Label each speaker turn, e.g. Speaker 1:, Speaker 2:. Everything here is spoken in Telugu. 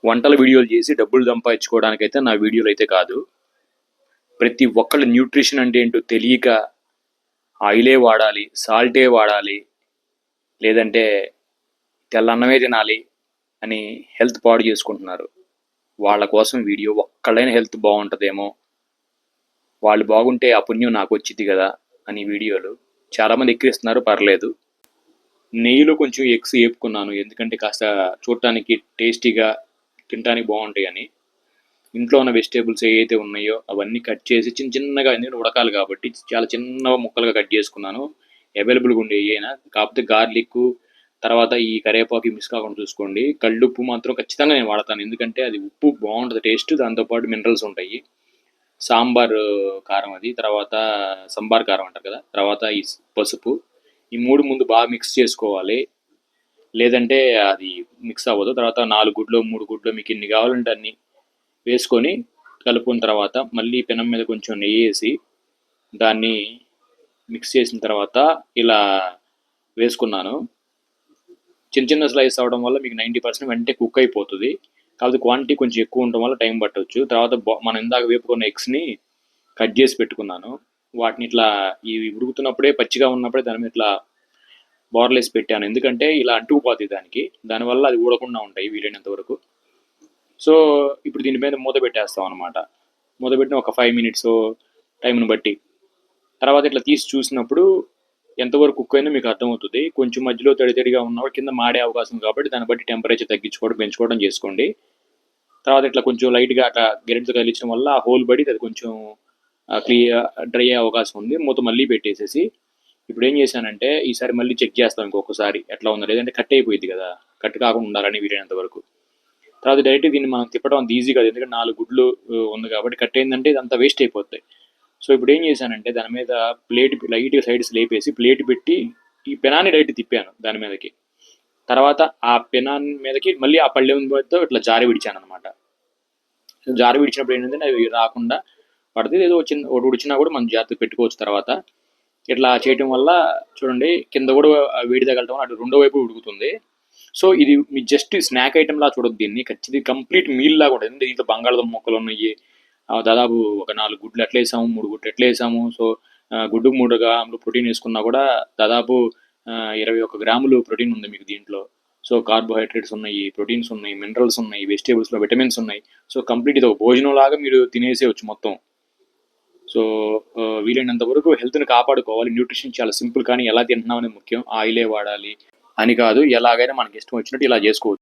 Speaker 1: వంటల వీడియోలు చేసి డబ్బులు సంపాదించుకోవడానికైతే నా వీడియోలు అయితే కాదు. ప్రతి ఒక్కళ్ళు న్యూట్రిషన్ అంటే ఏంటో తెలియక ఆయిలే వాడాలి, సాల్టే వాడాలి, లేదంటే తెల్లన్నమే తినాలి అని హెల్త్ పాడు చేసుకుంటున్నారు. వాళ్ళ కోసం వీడియో ఒక్కళ్ళైనా హెల్త్ బాగుంటుందేమో, వాళ్ళు బాగుంటే ఆ పుణ్యం నాకు వచ్చింది కదా అని వీడియోలు చాలామంది ఎక్కిరిస్తున్నారు. పర్లేదు. నెయ్యిలో కొంచెం ఎగ్స్ వేపుకున్నాను, ఎందుకంటే కాస్త చూడటానికి టేస్టీగా తినడానికి బాగుంటాయి అని. ఇంట్లో ఉన్న వెజిటేబుల్స్ ఏవైతే ఉన్నాయో అవన్నీ కట్ చేసి చిన్న చిన్నగా, ఎందుకంటే ఉడకాలి కాబట్టి చాలా చిన్న ముక్కలుగా కట్ చేసుకున్నాను. అవైలబుల్గా ఉండే ఏనా, కాకపోతే గార్లిక్ తర్వాత ఈ కరివేపాకు మిస్ కాకుండా చూసుకోండి. కళ్ళుప్పు మాత్రం ఖచ్చితంగా నేను వాడతాను, ఎందుకంటే అది ఉప్పు బాగుంటుంది టేస్ట్, దాంతోపాటు మినరల్స్ ఉంటాయి. సాంబార్ కారం అది, తర్వాత సంబార్ కారం అంటారు కదా, తర్వాత ఈ పసుపు, ఈ మూడు ముందు బాగా మిక్స్ చేసుకోవాలి, లేదంటే అది మిక్స్ అవ్వదు. తర్వాత 4 గుడ్లు 3 గుడ్లు మీకు ఎన్ని కావాలంటే అన్ని వేసుకొని కలుపుకున్న తర్వాత మళ్ళీ పెనం మీద కొంచెం నెయ్యి వేసి దాన్ని మిక్స్ చేసిన తర్వాత ఇలా వేసుకున్నాను. చిన్న చిన్న స్లైస్ అవడం వల్ల మీకు 90% వెంటనే కుక్ అయిపోతుంది. కాకపోతే క్వాంటిటీ కొంచెం ఎక్కువ ఉండడం వల్ల టైం పట్టవచ్చు. తర్వాత మనం ఇందాక వేపుకున్న ఎగ్స్ని కట్ చేసి పెట్టుకున్నాను. వాటిని ఇట్లా ఇవి ఉడుకుతున్నప్పుడే, పచ్చిగా ఉన్నప్పుడే దాని మీద ఇట్లా బోర్లేసి పెట్టాను, ఎందుకంటే ఇలా అంటుకుపోతుంది దానికి, దానివల్ల అది ఊడకుండా ఉంటాయి వీలైనంత వరకు. సో ఇప్పుడు దీని మీద మూత పెట్టేస్తాం అనమాట. మూత పెట్టిన ఒక 5 మినిట్స్ టైంను బట్టి, తర్వాత ఇట్లా తీసి చూసినప్పుడు ఎంతవరకు కుక్ అయిందో మీకు అర్థమవుతుంది. కొంచెం మధ్యలో తడితడిగా ఉన్నప్పుడు కింద మాడే అవకాశం, కాబట్టి దాన్ని బట్టి టెంపరేచర్ తగ్గించుకోవడం పెంచుకోవడం చేసుకోండి. తర్వాత ఇట్లా కొంచెం లైట్గా అట్లా గెరెట్తో కలిగించడం వల్ల ఆ హోల్ పడి అది కొంచెం డ్రై అయ్యే అవకాశం ఉంది. మూత మళ్ళీ పెట్టేసేసి ఇప్పుడు ఏం చేశానంటే ఈసారి మళ్ళీ చెక్ చేస్తాం ఇంకొకసారి ఎట్లా ఉందో, లేదంటే కట్ అయిపోయింది కదా, కట్ కాకుండా ఉండాలని వీలైనంత వరకు. తర్వాత డైరెక్ట్ దీన్ని మనం తిప్పడం అంత ఈజీ కాదు, ఎందుకంటే 4 గుడ్లు ఉంది కాబట్టి కట్ అయిందంటే ఇదంతా వేస్ట్ అయిపోతాయి. సో ఇప్పుడు ఏం చేశానంటే దాని మీద ప్లేట్ లైట్గా సైడ్స్ లేపేసి ప్లేట్ పెట్టి ఈ పెనాన్ని డైరెక్ట్ తిప్పాను దాని మీదకి. తర్వాత ఆ పెనాన్ని మీదకి మళ్ళీ ఆ పళ్ళెం మీదతో ఇట్లా జారి విడిచాను అనమాట. జారి విడిచినప్పుడు ఏంటంటే అవి రాకుండా పడుతుంది, ఏదో ఒకటి ఉడిచినా కూడా మనం జాగ్రత్తగా పెట్టుకోవచ్చు. తర్వాత ఇట్లా చేయటం వల్ల చూడండి కింద కూడా వేడి తగలటం, అటు రెండో వైపు ఉడుకుతుంది. సో ఇది మీ జస్ట్ స్నాక్ ఐటమ్ లా చూడొద్దు దీన్ని, ఖచ్చితంగా కంప్లీట్ మీల్ లాగా ఉంటుంది. దీంట్లో బంగాళదుంప మొక్కలు ఉన్నాయి, దాదాపు ఒక 4 గుడ్లు ఎట్లా వేసాము, 3 గుడ్లు ఎట్లా వేసాము. సో గుడ్డుకు 3 గ్రాములు ప్రోటీన్ వేసుకున్నా కూడా దాదాపు 21 గ్రాములు ప్రోటీన్ ఉంది మీకు దీంట్లో. సో కార్బోహైడ్రేట్స్ ఉన్నాయి, ప్రోటీన్స్ ఉన్నాయి, మినరల్స్ ఉన్నాయి, వెజిటేబుల్స్లో విటమిన్స్ ఉన్నాయి. సో కంప్లీట్ ఇది ఒక భోజనం లాగా మీరు తినేసేయచ్చు మొత్తం. సో వీలైనంత వరకు హెల్త్ని కాపాడుకోవాలి. న్యూట్రిషన్ చాలా సింపుల్, కానీ ఎలా తింటున్నామని ముఖ్యం. ఆయిలే వాడాలి అని కాదు, ఎలాగైనా మనకి ఇష్టం వచ్చినట్టు ఇలా చేసుకోవచ్చు.